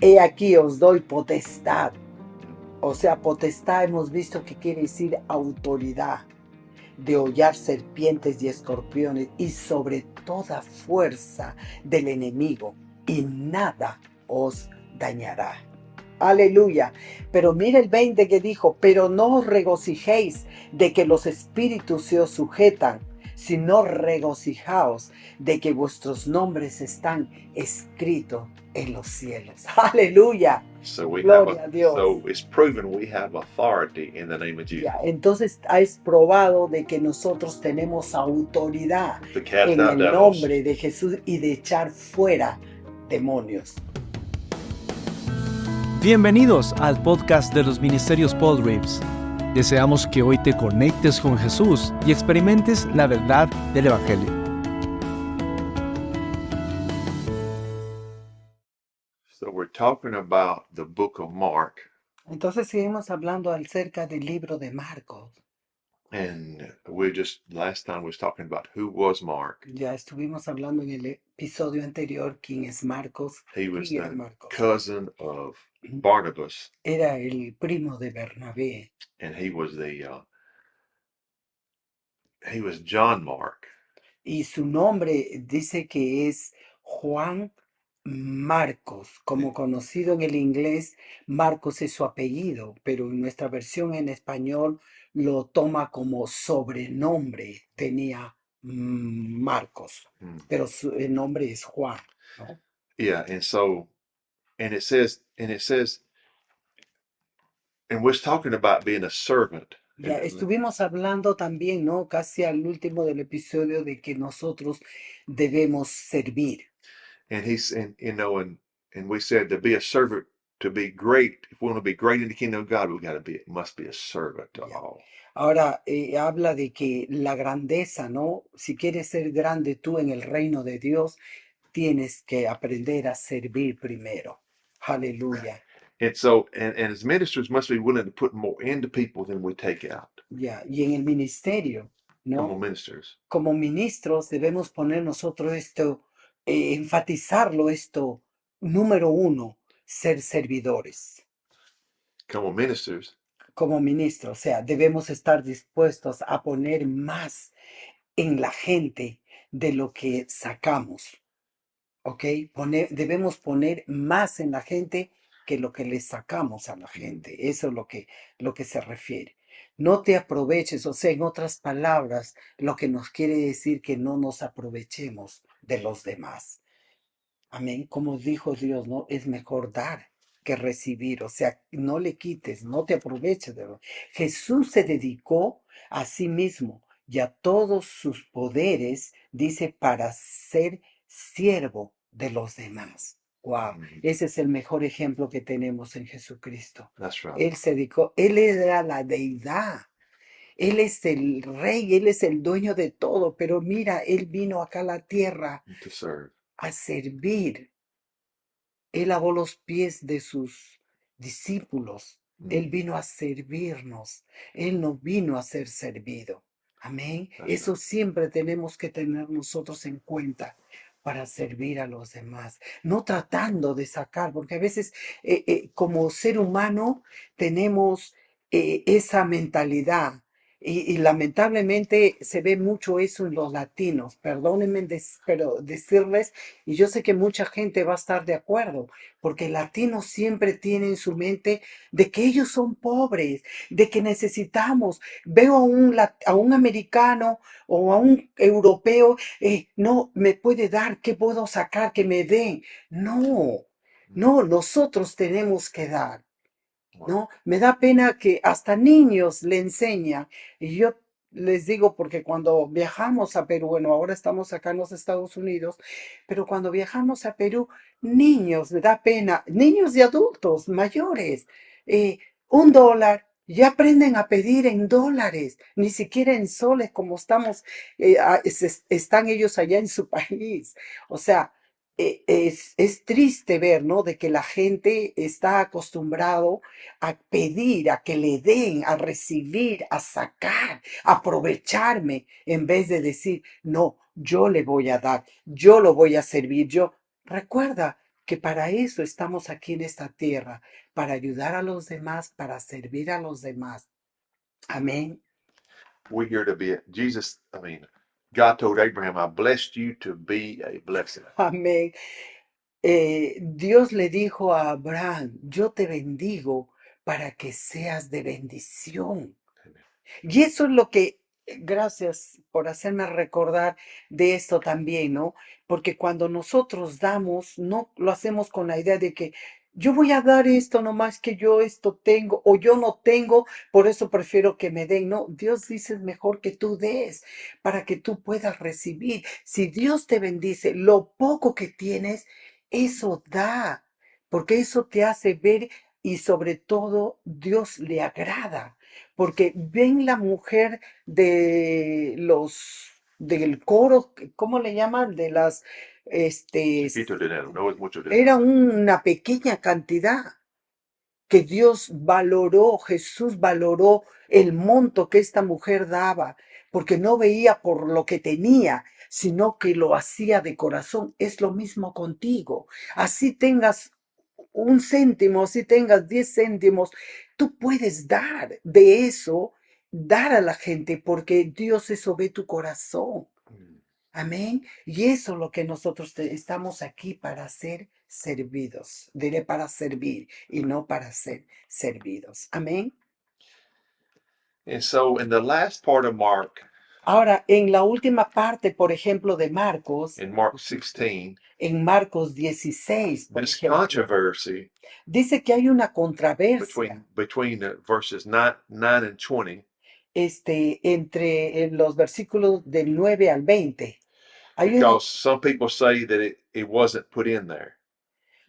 He aquí os doy potestad. O sea, potestad hemos visto que quiere decir autoridad de hollar serpientes y escorpiones y sobre toda fuerza del enemigo, y nada os dañará. Aleluya. Pero mira el 20 que dijo, pero no os regocijéis de que los espíritus se os sujetan, sino regocijaos de que vuestros nombres están escritos en los cielos. Aleluya. Gloria a Dios. So it's proven we have authority in the name of Jesus Ya, entonces es probado de que nosotros tenemos autoridad to cast en out el devils. nombre de Jesús y de echar fuera demonios. Bienvenidos al podcast de los Ministerios Paul Reeves. Deseamos que hoy te conectes con Jesús y experimentes la verdad del Evangelio. So we're talking about the book of Mark, Entonces seguimos hablando acerca del libro de Marcos. and last time we was talking about who was Mark. Ya estuvimos hablando en el episodio anterior quién es Marcos. He was ¿Quién es the Marcos? cousin of Barnabas, Era el primo de Bernabé and he was John Mark. y su nombre dice que es Juan Marcos, como conocido en el inglés. Marcos es su apellido, pero en nuestra versión en español lo toma como sobrenombre. Tenía Marcos, pero el nombre es Juan, ¿no? Yeah, and it says, and we're talking about being a servant. Ya estuvimos hablando también, ¿no? Casi al último del episodio de que nosotros debemos servir. And he's and we said to be a servant, to be great. If we want to be great in the kingdom of God, must be a servant to Ya. all. Ahora habla de que la grandeza, ¿no? Si quieres ser grande tú en el reino de Dios, tienes que aprender a servir primero. Aleluya. And as ministers must be willing to put more into people than we take out. Ya. Y en el ministerio, Come on, ¿no? ministers. Como ministros debemos poner nosotros esto, enfatizarlo esto, número uno, ser servidores. Come on, ministers. Como ministros, o sea, debemos estar dispuestos a poner más en la gente de lo que sacamos. ¿Ok? Debemos poner más en la gente que lo que le sacamos a la gente. Eso es lo que se refiere. No te aproveches, o sea, en otras palabras, lo que nos quiere decir que no nos aprovechemos de los demás. Amén. Como dijo Dios, ¿no? Es mejor dar que recibir. O sea, no le quites, no te aproveches de lo. Jesús se dedicó a sí mismo y a todos sus poderes, dice, para ser siervo de los demás. Wow, ese es el mejor ejemplo que tenemos en Jesucristo. That's right. Él se dedicó, él era la deidad. Él es el rey, él es el dueño de todo, pero mira, él vino acá a la tierra To serve. a servir. Él lavó los pies de sus discípulos. Él vino a servirnos. Él no vino a ser servido. Amén. Eso siempre tenemos que tener nosotros en cuenta para servir a los demás. No tratando de sacar, porque a veces como ser humano tenemos esa mentalidad. Y lamentablemente se ve mucho eso en los latinos. Perdónenme, pero decirles, y yo sé que mucha gente va a estar de acuerdo, porque el latino siempre tiene en su mente de que ellos son pobres, de que necesitamos. Veo a un americano o a un europeo, no, me puede dar, ¿qué puedo sacar que me den? No, no, nosotros tenemos que dar. ¿No? Me da pena que hasta niños le enseñan. Y yo les digo, porque cuando viajamos a Perú, bueno, ahora estamos acá en los Estados Unidos, pero cuando viajamos a Perú, niños, me da pena, niños y adultos mayores, eh, $1, ya aprenden a pedir en dólares, ni siquiera en soles como estamos, están ellos allá en su país. O sea, es triste ver, ¿no? De que la gente está acostumbrado a pedir, a que le den, a recibir, a sacar, a aprovecharme, en vez de decir, no, yo le voy a dar, yo lo voy a servir, yo. Recuerda que para eso estamos aquí en esta tierra, para ayudar a los demás, para servir a los demás. Amén. We're here to be God told Abraham, I blessed you to be a blessing. Amén. Dios le dijo a Abraham, yo te bendigo para que seas de bendición. Y eso es lo que, gracias por hacerme recordar de esto también, ¿no? Porque cuando nosotros damos, no lo hacemos con la idea de que yo voy a dar esto nomás que yo esto tengo o yo no tengo, por eso prefiero que me den. No, Dios dice es mejor que tú des para que tú puedas recibir. Si Dios te bendice, lo poco que tienes, eso da, porque eso te hace ver y sobre todo Dios le agrada porque ven la mujer del coro, ¿cómo le llaman? De las, Chiquito dinero, no es mucho dinero. era una pequeña cantidad que Dios valoró, Jesús valoró el monto que esta mujer daba, porque no veía por lo que tenía, sino que lo hacía de corazón. Es lo mismo contigo. Así tengas un céntimo, si tengas 10 céntimos, tú puedes dar de eso, dar a la gente, porque Dios eso ve tu corazón. Amén. Y eso es lo que nosotros estamos aquí para ser servidos. Diré para servir y no para ser servidos. Amén. And so in the last part of Mark, Ahora, en la última parte, por ejemplo, de Marcos, in Mark 16, en Marcos 16, por this ejemplo, controversy dice que hay una controversia between the verses 9 and 20, entre los versículos del 9 al 20. Hay una, because some people say that it wasn't put in there.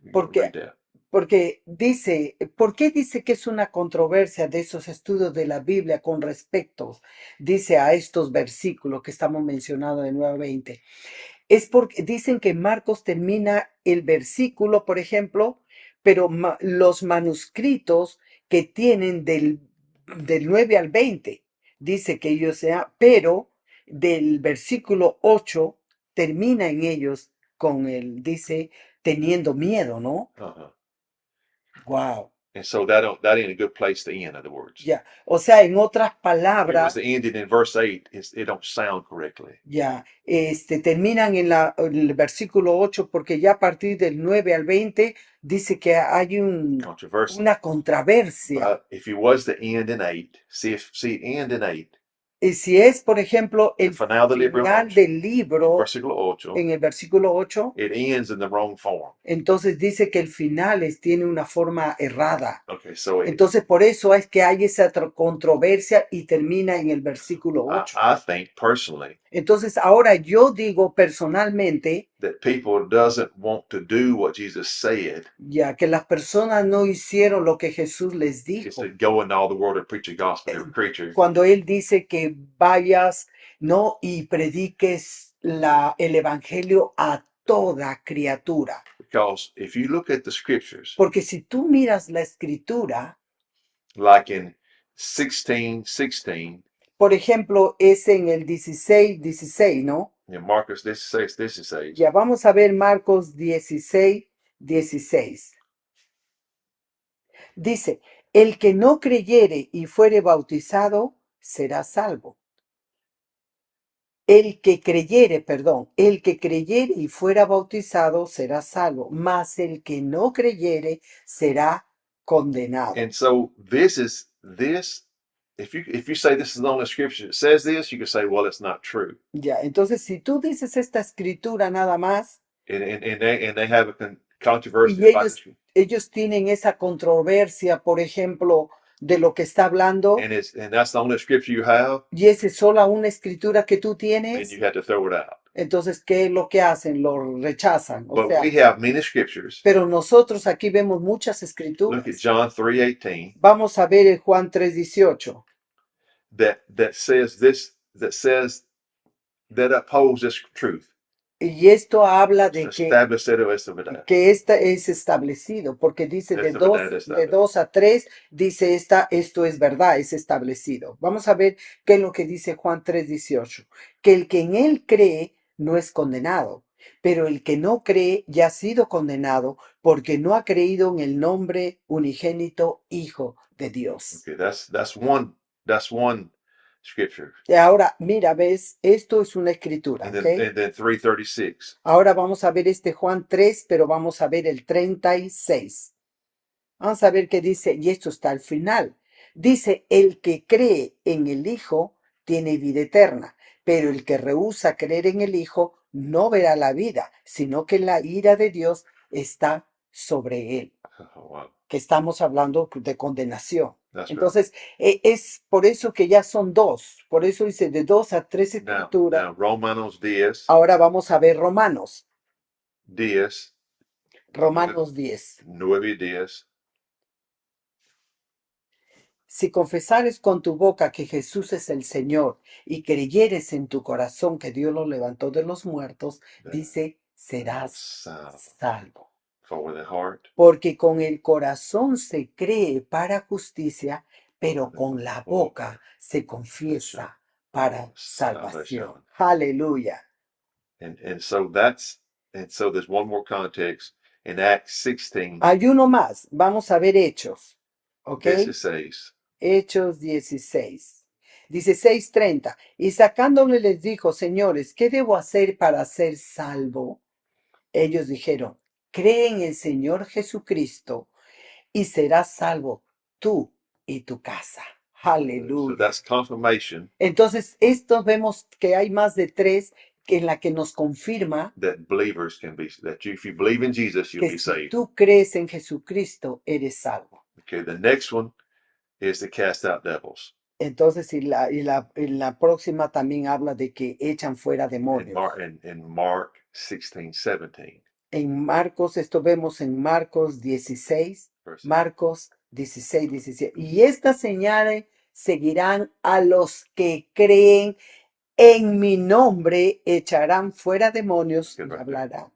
You can porque, read that. porque dice, ¿por qué dice que es una controversia de esos estudios de la Biblia con respecto, dice, a estos versículos que estamos mencionando de 9 a 20? Es porque dicen que Marcos termina el versículo, por ejemplo, pero los manuscritos que tienen del 9 al 20, dice que ellos sea, pero del versículo 8 termina en ellos con el, dice, teniendo miedo, ¿no? Uh-huh. Wow. And so that ain't a good place to end, in other words. Ya, o sea, en otras If it was palabras, to end it in verse 8, it don't sound correctly. ya, terminan en el versículo 8 porque ya a partir del 9 al 20 dice que hay Controversy. una controversia. But if it was to end in 8, see it end in 8, Y si es, por ejemplo, el final del libro final 8, del libro, versículo 8, en el versículo 8, it ends in the wrong form. entonces dice que el final tiene una forma errada. Okay, so Entonces por eso es que hay esa controversia y termina en el versículo 8. I think personally Entonces ahora yo digo personalmente, that people doesn't want to do what Jesus said, ya que las personas no hicieron lo que Jesús les is dijo. to go into all the world and preach the gospel to every creature. Cuando Él dice que vayas, ¿no? Y prediques el evangelio a toda criatura. Because if you look at the scriptures, Porque si tú miras la escritura, like in 16:16, por ejemplo, es en el 16, ¿no? in Marcus 16, Ya vamos a ver Marcos 16. Dice, el que no creyere y fuere bautizado será salvo. El que creyere y fuera bautizado será salvo, mas el que no creyere será condenado. and so this, if you say this is the only scripture that says this, you can say, well, it's not true. Ya, entonces si tú dices esta escritura nada más, And they have a controversy y about this. ellos tienen esa controversia, por ejemplo, de lo que está hablando, And that's the only scripture you have, y esa es solo una escritura que tú and tienes, you have to throw it out. entonces, ¿qué es lo que hacen? Lo rechazan. O But sea, we have many scriptures. pero nosotros aquí vemos muchas Look escrituras. at John 3:18 Vamos a ver en Juan 3:18. that says that upholds this truth. Y esto habla de que esta es establecido, porque dice de 2 a 3, dice esto es verdad, es establecido. Vamos a ver qué es lo que dice Juan 3:18. Que el que en él cree no es condenado, Pero el que no cree ya ha sido condenado porque no ha creído en el nombre unigénito Hijo de Dios. Okay, that's one scripture. Y ahora, mira, ves, esto es una escritura, And ¿ok? then 336. Ahora vamos a ver este Juan 3, pero vamos a ver el 36. Vamos a ver qué dice, y esto está al final. Dice, el que cree en el Hijo tiene vida eterna, pero el que rehúsa creer en el Hijo no verá la vida, sino que la ira de Dios está sobre él. Oh, wow. Que estamos hablando de condenación. That's right. Entonces, es por eso que ya son dos. Por eso dice de 2 a 3 escrituras. Now Romanos 10, Ahora vamos a ver Romanos. 10, Romanos 10. 9 y 10. Si confesares con tu boca que Jesús es el Señor y creyeres en tu corazón que Dios lo levantó de los muertos, dice, serás salvo. For with the heart, Porque con el corazón se cree para justicia, pero con la boca se confiesa para salvación. Aleluya. and so there's one more context in Acts 16, Hay uno más. Vamos a ver Hechos. ¿Ok? 16. Hechos 16. Dice 6:30. Y sacándole les dijo, señores, ¿qué debo hacer para ser salvo? Ellos dijeron, cree en el Señor Jesucristo y serás salvo tú y tu casa. So Aleluya. that's confirmation Entonces, esto vemos que hay más de 3 en la que nos confirma that believers can be, if you believe in Jesus, you'll que be si saved. tú crees en Jesucristo, eres salvo. Okay, the next one is to cast out devils. Entonces, y la próxima también habla de que echan fuera In demonios. Mark 16, 17. En Marcos, esto vemos en Marcos 16, Verse Marcos 16, 17. Y estas señales seguirán a los que creen en mi nombre, echarán fuera demonios y Good right hablarán.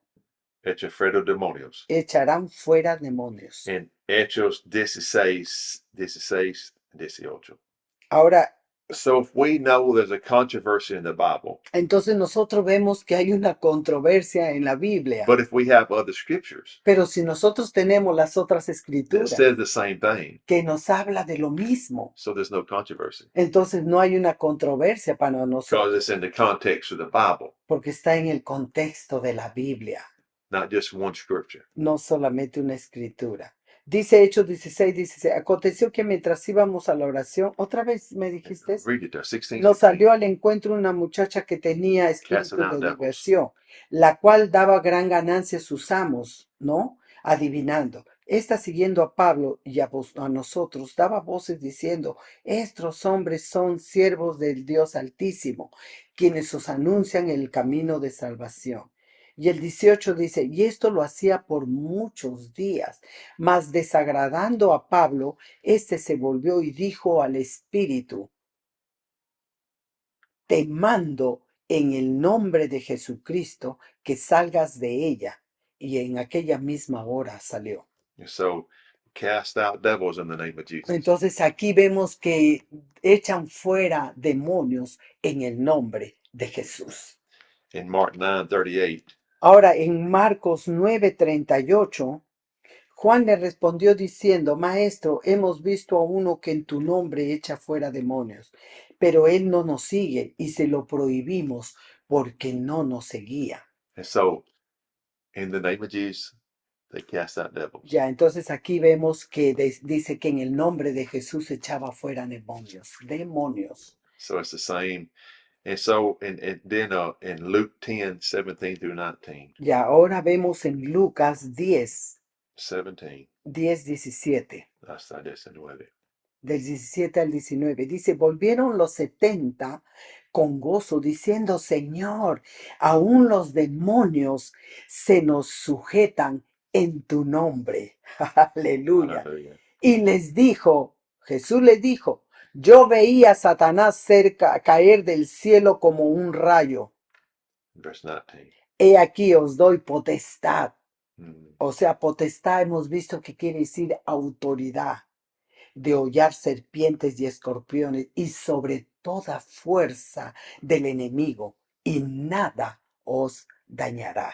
Echa fuera demonios. Echarán fuera demonios. En Hechos 16, 16, 18. Ahora, So if we know there's a controversy in the Bible, entonces nosotros vemos que hay una controversia en la Biblia. but if we have other scriptures Pero si nosotros tenemos las otras that escrituras says the same thing, que nos habla de lo mismo, so there's no controversy entonces no hay una controversia para because nosotros, it's in the context of the Bible, porque está en el contexto de la Biblia, not just one scripture. no solamente una escritura. Dice Hechos 16, 16, aconteció que mientras íbamos a la oración, otra vez me dijiste, Read it there, 16, nos 16. salió al encuentro una muchacha que tenía espíritu Casting out de devils. diversión, la cual daba gran ganancia a sus amos, ¿no? Adivinando. Esta, siguiendo a Pablo y a nosotros, daba voces diciendo, estos hombres son siervos del Dios Altísimo, quienes os anuncian el camino de salvación. Y el 18 dice, y esto lo hacía por muchos días, mas desagradando a Pablo, éste se volvió y dijo al espíritu, te mando en el nombre de Jesucristo que salgas de ella. Y en aquella misma hora salió. And so cast out devils in the name of Jesus. Entonces aquí vemos que echan fuera demonios en el nombre de Jesús. In Mark 9:38, Ahora en Marcos 9:38, Juan le respondió diciendo, Maestro, hemos visto a uno que en tu nombre echa fuera demonios, pero él no nos sigue y se lo prohibimos porque no nos seguía. and so in the name of Jesus, they cast out devils. Ya, entonces aquí vemos que dice que en el nombre de Jesús echaba fuera demonios, demonios. So it's the same. And so, and then in Luke 10, 17 through 19, Y ahora vemos en Lucas 10, 17, 10, 17. hasta 19. Del 17 al 19. Dice, volvieron los 70 con gozo, diciendo, Señor, aún los demonios se nos sujetan en tu nombre. Aleluya. Hallelujah. Y les dijo, Jesús les dijo, yo veía a Satanás caer del cielo como un rayo. Verse 19. He aquí os doy potestad. Mm. O sea, potestad hemos visto que quiere decir autoridad, de hollar serpientes y escorpiones y sobre toda fuerza del enemigo, y nada os dañará.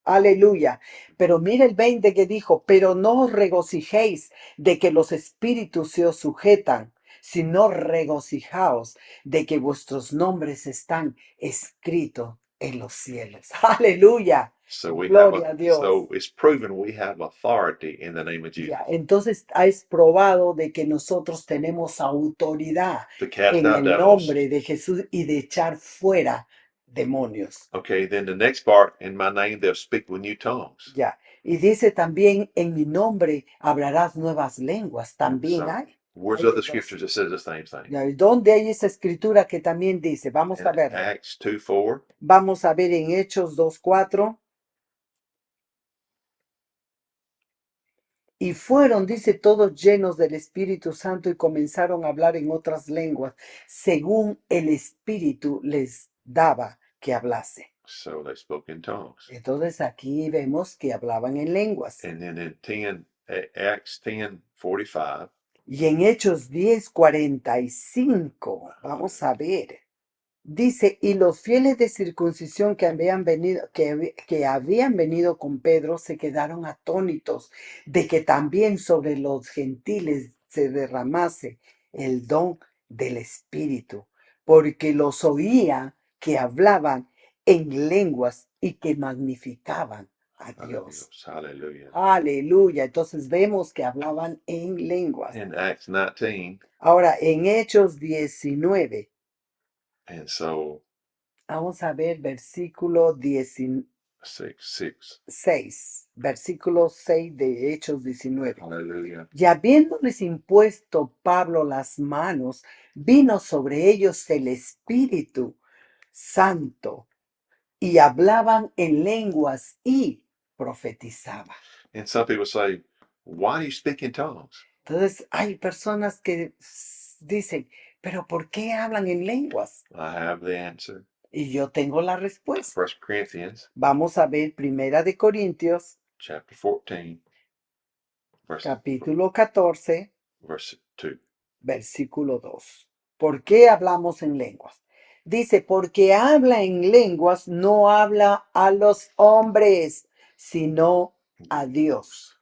Aleluya. Pero mira el 20 que dijo, pero no os regocijéis de que los espíritus se os sujetan, sino regocijaos de que vuestros nombres están escritos en los cielos. Aleluya. So we have Gloria a a, Dios. so it's proven we have authority in the name of Jesus Ya, entonces es probado de que nosotros tenemos autoridad to cast en out el devils. nombre de Jesús y de echar fuera demonios. Okay, then the next part, in my name they'll speak with new tongues. Ya. Y dice también, en mi nombre hablarás nuevas lenguas. También So, hay. where's Hay other dos. scriptures that says the same thing? Ya, ¿y dónde hay esa escritura que también dice? Vamos a In ver. Acts 2:4. Vamos a ver en Hechos 2:4. Y fueron, dice, todos llenos del Espíritu Santo y comenzaron a hablar en otras lenguas, según el Espíritu les daba que hablase. So they spoke in tongues. Entonces aquí vemos que hablaban en lenguas. And then in Acts 10:45. Y en Hechos 10:45, vamos a ver. Dice, y los fieles de circuncisión que habían venido, que habían venido con Pedro se quedaron atónitos de que también sobre los gentiles se derramase el don del Espíritu, porque los oía que hablaban en lenguas y que magnificaban a Dios. Hallelujah. Aleluya. Entonces vemos que hablaban en lenguas. In Acts 19. Ahora, en Hechos 19. And so Vamos a ver versículo 16, 6. versículo 6 de Hechos 19. Hallelujah. Y habiéndoles impuesto Pablo las manos, vino sobre ellos el Espíritu Santo y hablaban en lenguas y profetizaban. And some people say, why do you speak in tongues? Entonces hay personas que dicen, pero ¿por qué hablan en lenguas? I have the answer. Y yo tengo la respuesta. 1 Corinthians Vamos a ver Primera de Corintios, chapter 14, capítulo 14, verse 2. versículo 2. ¿Por qué hablamos en lenguas? Dice, porque habla en lenguas, no habla a los hombres, sino a Dios.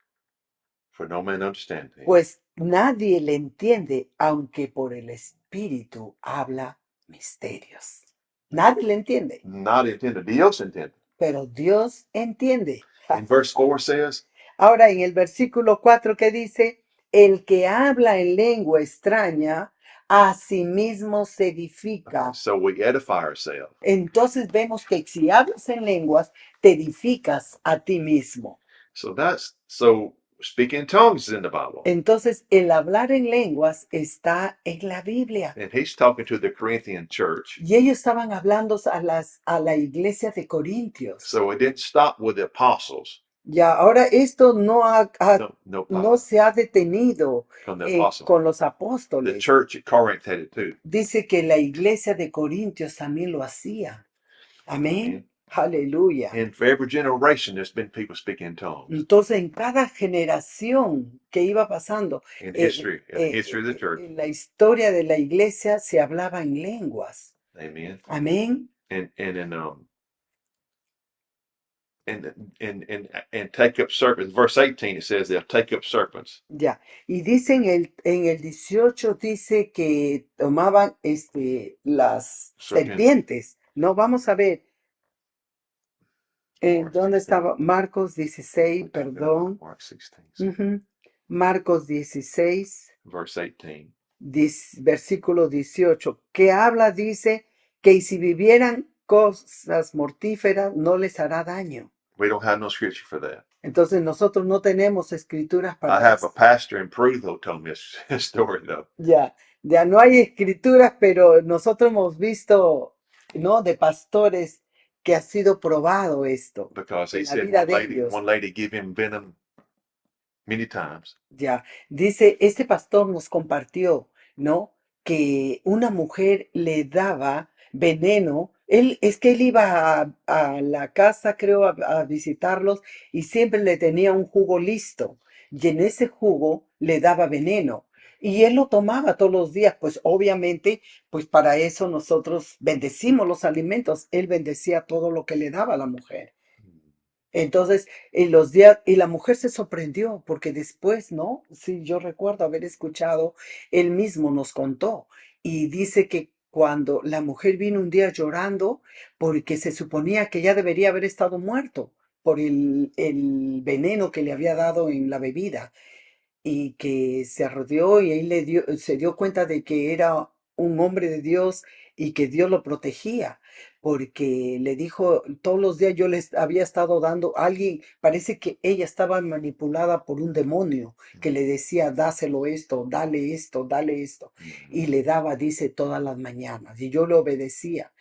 For no man understands him. Pues nadie le entiende, aunque por el Espíritu habla misterios. Nadie le entiende, Not intended. Dios intended. pero Dios entiende. And verse 4 says, Ahora en el versículo 4 que dice, el que habla en lengua extraña, a sí mismo se edifica. so we edify ourselves. Entonces vemos que si hablas en lenguas, te edificas a ti mismo. So speaking in tongues is in the Bible. Entonces el hablar en lenguas está en la Biblia. And he's talking to the Corinthian church. Y ellos estaban hablando a la iglesia de Corintios. So it didn't stop with the apostles. Ya, ahora esto no, no se ha detenido From the apostles. con los The apóstoles. church at Corinth had it too. Dice que la iglesia de Corintios también lo hacía. Amén. Aleluya. And for every generation, there's been people speaking in tongues. Entonces, en cada generación que iba pasando, In history of the church. en la historia de la iglesia se hablaba en lenguas. Amen. Amén. And take up serpents. Verse 18, it says they'll take up serpents. Ya. Y dice en el 18, dice que tomaban las serpientes. No, vamos a ver. ¿Dónde estaba? Marcos 16, perdón. Mark 16. Marcos 16. Verse 18. Versículo 18. Que habla, dice, que si vivieran cosas mortíferas no les hará daño. We don't have no scripture for that. Entonces nosotros no tenemos escrituras para I have eso. a pastor in Peru who told me this story though. Ya no hay escrituras, pero nosotros hemos visto, ¿no? De pastores que ha sido probado esto. Because he en la said vida de ellos. one lady gave him venom many times. Ya, dice, este pastor nos compartió, ¿no? Que una mujer le daba veneno. Es que él iba a la casa, creo, a visitarlos y siempre le tenía un jugo listo. Y en ese jugo le daba veneno. Y él lo tomaba todos los días, pues obviamente, pues para eso nosotros bendecimos los alimentos. Él bendecía todo lo que le daba a la mujer. Entonces, en los días, y la mujer se sorprendió, porque después, ¿no? Sí, yo recuerdo haber escuchado, él mismo nos contó, y dice que cuando la mujer vino un día llorando, porque se suponía que ya debería haber estado muerto por el veneno que le había dado en la bebida y que se arrodilló y ahí se dio cuenta de que era un hombre de Dios y que Dios lo protegía, porque le dijo, todos los días yo les había estado dando, alguien, parece que ella estaba manipulada por un demonio que le decía, dáselo esto, dale esto, y le daba, dice, todas las mañanas, y yo le obedecía,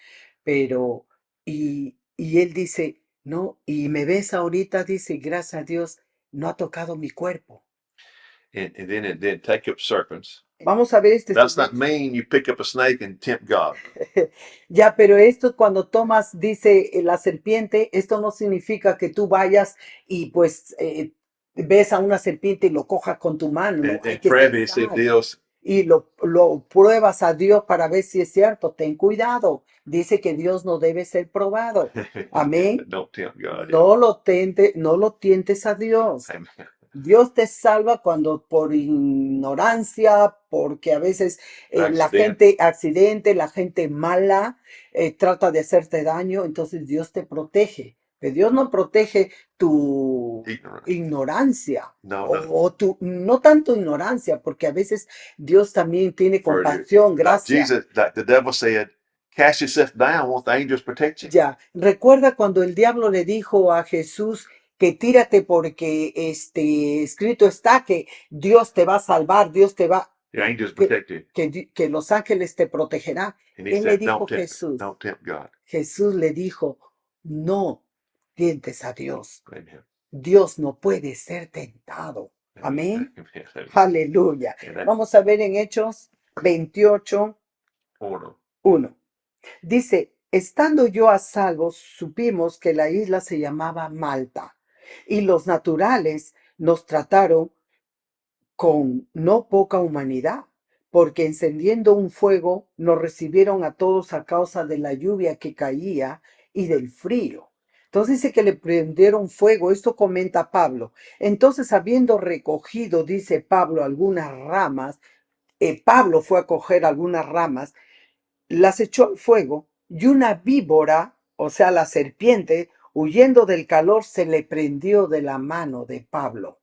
pero, y él dice, no, y me ves ahorita, dice, gracias a Dios, no ha tocado mi cuerpo. And then it did take up serpents. Vamos a ver este That's not siguiente. mean you pick up a snake and tempt God. Ya, pero esto cuando tomas, dice la serpiente, esto no significa que tú vayas y pues ves a una serpiente y lo cojas con tu mano, no, hay And que ser pruebe si sabio. Dios Y lo pruebas a Dios para ver si es cierto. Ten cuidado. Dice que Dios no debe ser probado. Amén. don't tempt God. No lo tientes a Dios. Amen. Dios te salva cuando por ignorancia, porque a veces la Accident. gente accidente, la gente mala trata de hacerte daño, entonces Dios te protege. Pero Dios no protege tu Ignorance. ignorancia No, o, no. o tu, no tanto ignorancia, porque a veces Dios también tiene For compasión, like gracia. Jesus, like the devil said, cast yourself down, won't the angels protect you? Ya, recuerda cuando el diablo le dijo a Jesús que tírate porque escrito está que Dios te va a salvar, Dios te va, The angels que, protect you. que los ángeles te protegerán. And he Él le said, dijo Jesús, don't tempt God. Jesús le dijo, no tientes a Dios. Amen. Dios no puede ser tentado. Amén. Amen. Aleluya. And that Vamos a ver en Hechos 28, order. 1. Dice, estando yo a salvo, supimos que la isla se llamaba Malta, y los naturales nos trataron con no poca humanidad, porque encendiendo un fuego nos recibieron a todos a causa de la lluvia que caía y del frío. Entonces dice que le prendieron fuego, esto comenta Pablo. Entonces, habiendo recogido, dice Pablo, algunas ramas, Pablo fue a coger algunas ramas, las echó al fuego y una víbora, o sea, la serpiente, huyendo del calor, se le prendió de la mano de Pablo.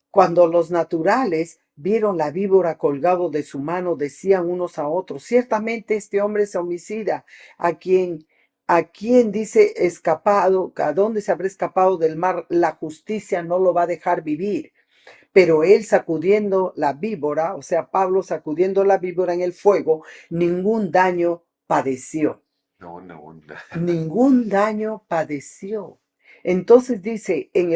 Cuando los naturales vieron la víbora colgado de su mano, decían unos a otros, ciertamente este hombre es homicida, a quien dice escapado, a dónde se habrá escapado del mar, la justicia no lo va a dejar vivir. Pero él sacudiendo la víbora, o sea, Pablo sacudiendo la víbora en el fuego, ningún daño padeció. No, no. Ningún daño padeció. Entonces dice, en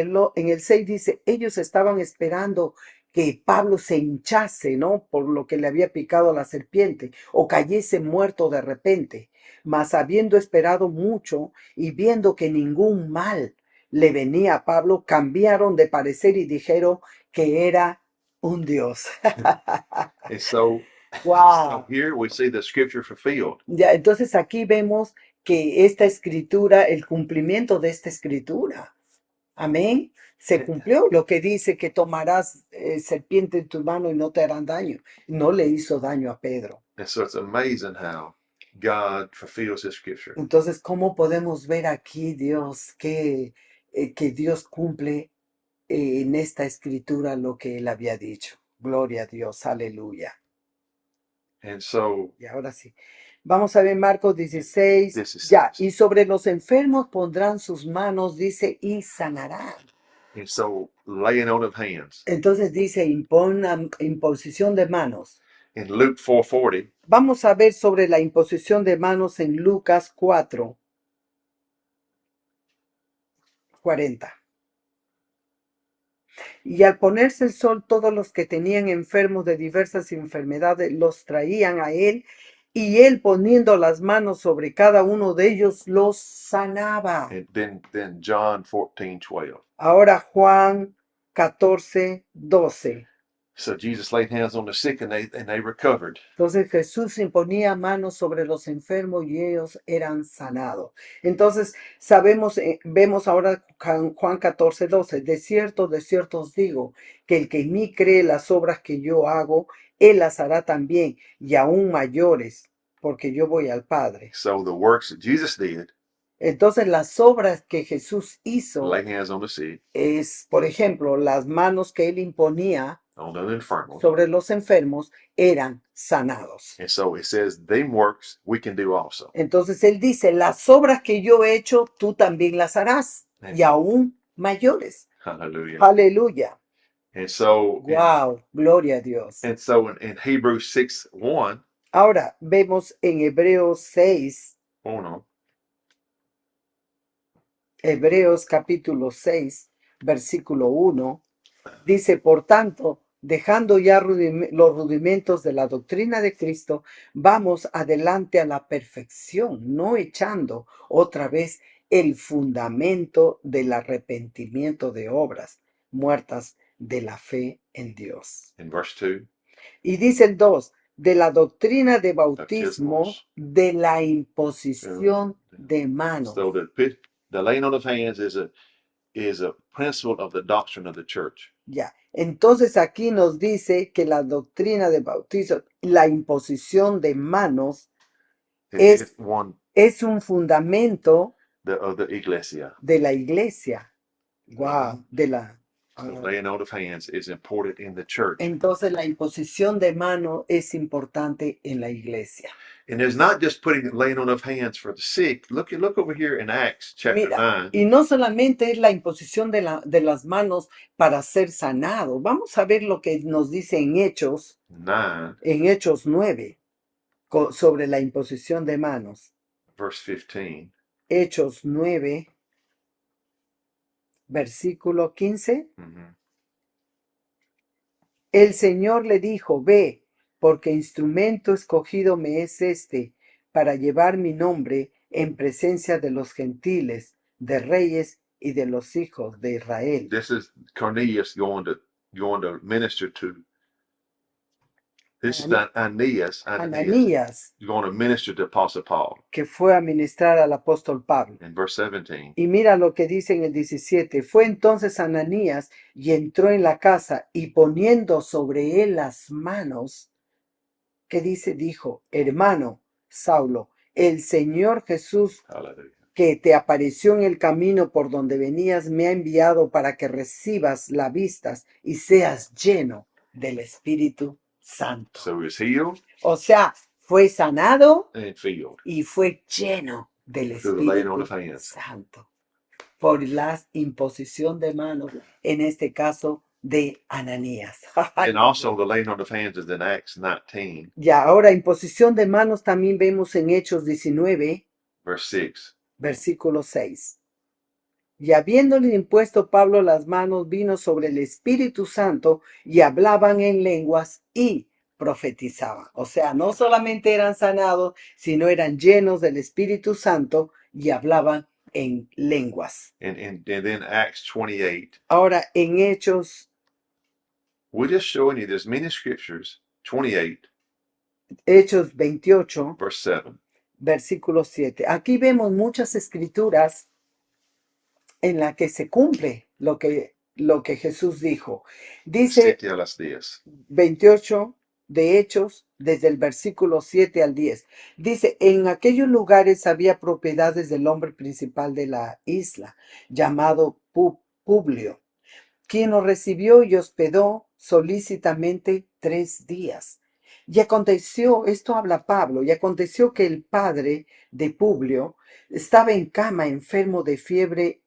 el 6 dice, ellos estaban esperando que Pablo se hinchase, ¿no? Por lo que le había picado la serpiente, o cayese muerto de repente. Mas habiendo esperado mucho y viendo que ningún mal le venía a Pablo, cambiaron de parecer y dijeron que era un dios. And so Wow. here we see the scripture fulfilled. Ya, entonces aquí vemos que esta escritura, el cumplimiento de esta escritura, amén, se cumplió lo que dice que tomarás serpiente en tu mano y no te harán daño. No le hizo daño a Pedro. And so it's amazing how God fulfills his scripture. Entonces, ¿cómo podemos ver aquí Dios que Dios cumple en esta escritura lo que él había dicho? Gloria a Dios, aleluya. And so Y ahora sí. Vamos a ver Marcos 16. 16. Ya, y sobre los enfermos pondrán sus manos, dice, y sanarán. And so laying on of hands. Entonces dice, imposición de manos. In Luke 4:40, Vamos a ver sobre la imposición de manos en Lucas 4, 40. Y al ponerse el sol, todos los que tenían enfermos de diversas enfermedades los traían a él, y él poniendo las manos sobre cada uno de ellos los sanaba. and then John 14:12. Ahora Juan 14, 12. So Jesus laid hands on the sick and they recovered. Entonces Jesús imponía manos sobre los enfermos y ellos eran sanados. Entonces sabemos, vemos ahora Juan 14:12, de cierto os digo, que el que en mí cree las obras que yo hago, él las hará también, y aún mayores, porque yo voy al Padre. So the works that Jesus did, Entonces las obras que Jesús hizo lay hands on the sick, es, por ejemplo, las manos que él imponía on the infirm. sobre los enfermos eran sanados. And so it says, them works we can do also. Entonces él dice, las obras que yo he hecho, tú también las harás, y aún mayores. Hallelujah. Aleluya. And so, Wow, gloria a Dios. and so in Hebrews 6:1, Ahora vemos en Hebreos 6, oh no, Hebreos capítulo 6, versículo 1, dice, por tanto, dejando ya los rudimentos de la doctrina de Cristo, vamos adelante a la perfección, no echando otra vez el fundamento del arrepentimiento de obras muertas de la fe en Dios. in verse 2, Y dice el 2, de la doctrina de bautismo, Bautismos. de la imposición de manos. so the laying on of hands is a principle of the doctrine of the church. Ya, entonces aquí nos dice que la doctrina de bautizo, la imposición de manos, It's one es un fundamento of the iglesia. de la iglesia. Wow, de la... So laying on of hands is important in the church. Entonces la imposición de mano es importante en la iglesia. And there's not just laying on of hands for the sick. Look over here in Acts chapter Mira, 9. y no solamente es la imposición de las manos para ser sanado. Vamos a ver lo que nos dice en Hechos 9, sobre la imposición de manos. Verse 15. Hechos 9, versículo 15. Mm-hmm. El Señor le dijo, ve, porque instrumento escogido me es este, para llevar mi nombre en presencia de los gentiles, de reyes y de los hijos de Israel. This is Cornelius going to minister to. This is Ananías going to minister to Apostle Paul. Que fue a ministrar al apóstol Pablo. In verse 17. Y mira lo que dice en el 17. Fue entonces Ananías y entró en la casa y poniendo sobre él las manos, ¿qué dice? Dijo, hermano Saulo, el Señor Jesús Hallelujah. que te apareció en el camino por donde venías me ha enviado para que recibas la vista y seas lleno del Espíritu Santo. So he was healed O sea, fue sanado and filled. y fue lleno del Through the laying on Espíritu of hands. Santo por la imposición de manos, en este caso de Ananías. And also the laying on of hands is in Acts 19, Y ahora imposición de manos también vemos en Hechos 19, verse 6. versículo 6. Y habiéndole impuesto Pablo las manos, vino sobre el Espíritu Santo y hablaban en lenguas y profetizaban. O sea, no solamente eran sanados, sino eran llenos del Espíritu Santo y hablaban en lenguas. And then Acts 28. Ahora, en Hechos, We're just showing you there's many scriptures. 28, Hechos 28, verse 7. versículo 7. Aquí vemos muchas escrituras en la que se cumple lo que Jesús dijo. Dice 7 a las 10. 28 de Hechos, desde el versículo 7 al 10. Dice, en aquellos lugares había propiedades del hombre principal de la isla, llamado Publio, quien nos recibió y hospedó solícitamente 3 días. Y aconteció, esto habla Pablo, y aconteció que el padre de Publio estaba en cama enfermo de fiebre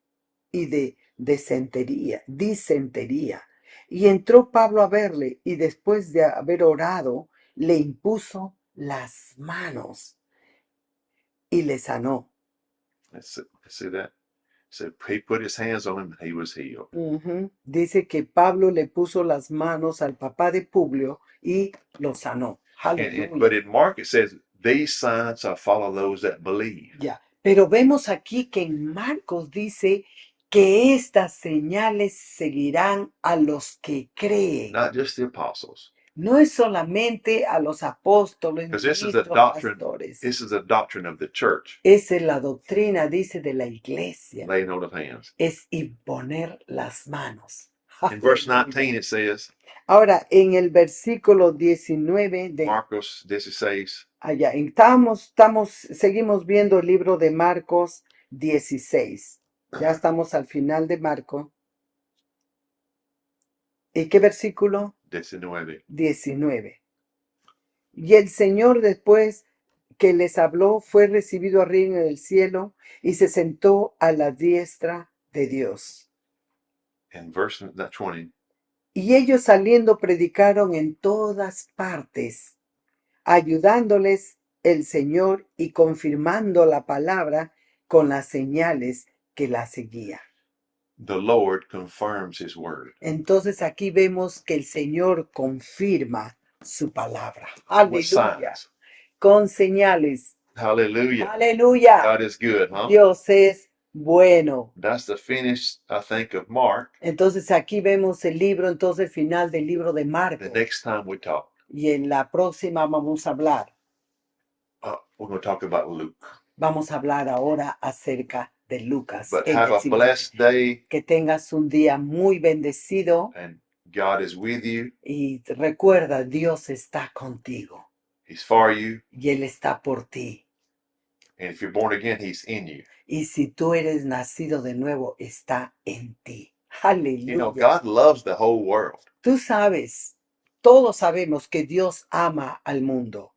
y de disentería. Y entró Pablo a verle y después de haber orado, le impuso las manos y le sanó. See that? So he put his hands on him and he was healed. Dice que Pablo le puso las manos al papá de Publio y lo sanó. But in Mark it says, these signs shall follow those that believe. Ya. Pero vemos aquí que en Marcos dice que estas señales seguirán a los que creen. Not just the apostles. No es solamente a los apóstoles, Because this is the ministros, doctrine. pastores. This is the doctrine of the church. Esa es la doctrina, dice, de la iglesia. Laying on of hands. Es imponer las manos. In verse 19 it says, Ahora, en el versículo 19 de Marcos 16, allá, seguimos viendo el libro de Marcos 16. Ya estamos al final de Marcos. ¿Y qué versículo? 19. 19. Y el Señor, después que les habló, fue recibido arriba en el cielo y se sentó a la diestra de Dios. In verse 20, Y ellos saliendo predicaron en todas partes, ayudándoles el Señor y confirmando la palabra con las señales que la seguían. the Lord confirms his word. Entonces aquí vemos que el Señor confirma su palabra. With Aleluya. signs. Con señales. Hallelujah. Aleluya. God is good, huh? Dios es bueno. That's the finish, I think, of Mark. Entonces aquí vemos el libro, entonces el final del libro de Marcos. The next time we talk, Y en la próxima vamos a hablar. we're going to talk about Luke. Vamos a hablar ahora acerca de Lucas. But en have el a siguiente. blessed day, Que tengas un día muy bendecido and God is with you. y recuerda, Dios está contigo He's for you. y Él está por ti. And if you're born again, he's in you. Y si tú eres nacido de nuevo, está en ti. You know, Aleluya. God loves the whole world. Tú sabes, todos sabemos que Dios ama al mundo.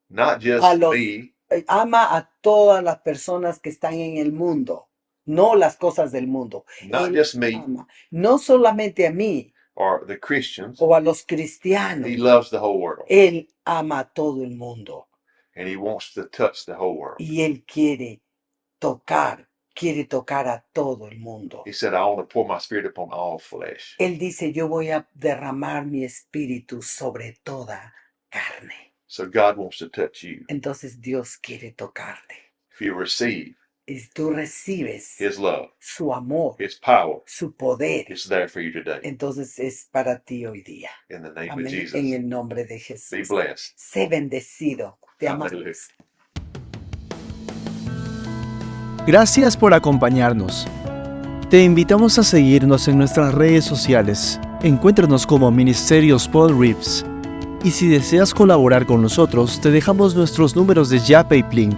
Not just A los- me, Ama a todas las personas que están en el mundo, no las cosas del mundo. not Él just me ama, no solamente a mí or the Christians. o a los cristianos. He loves the whole world. Él ama a todo el mundo And he wants to touch the whole world. y Él quiere tocar a todo el mundo. He said, I want to pour my spirit upon all flesh. Él dice, yo voy a derramar mi espíritu sobre toda carne. So God wants to touch you. Entonces Dios quiere tocarte. If you receive Y tú recibes his love, su amor, his power, su poder. it's there for you today. Entonces es para ti hoy día. In the name of Amén. Jesus. En el nombre de Be Jesús. blessed. Sé bendecido. Te amamos. Hallelujah. Gracias por acompañarnos. Te invitamos a seguirnos en nuestras redes sociales. Encuéntranos como Ministerios Paul Reeves. Y si deseas colaborar con nosotros, te dejamos nuestros números de Yape y Plin: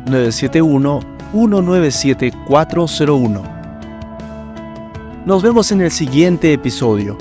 971-197-401. Nos vemos en el siguiente episodio.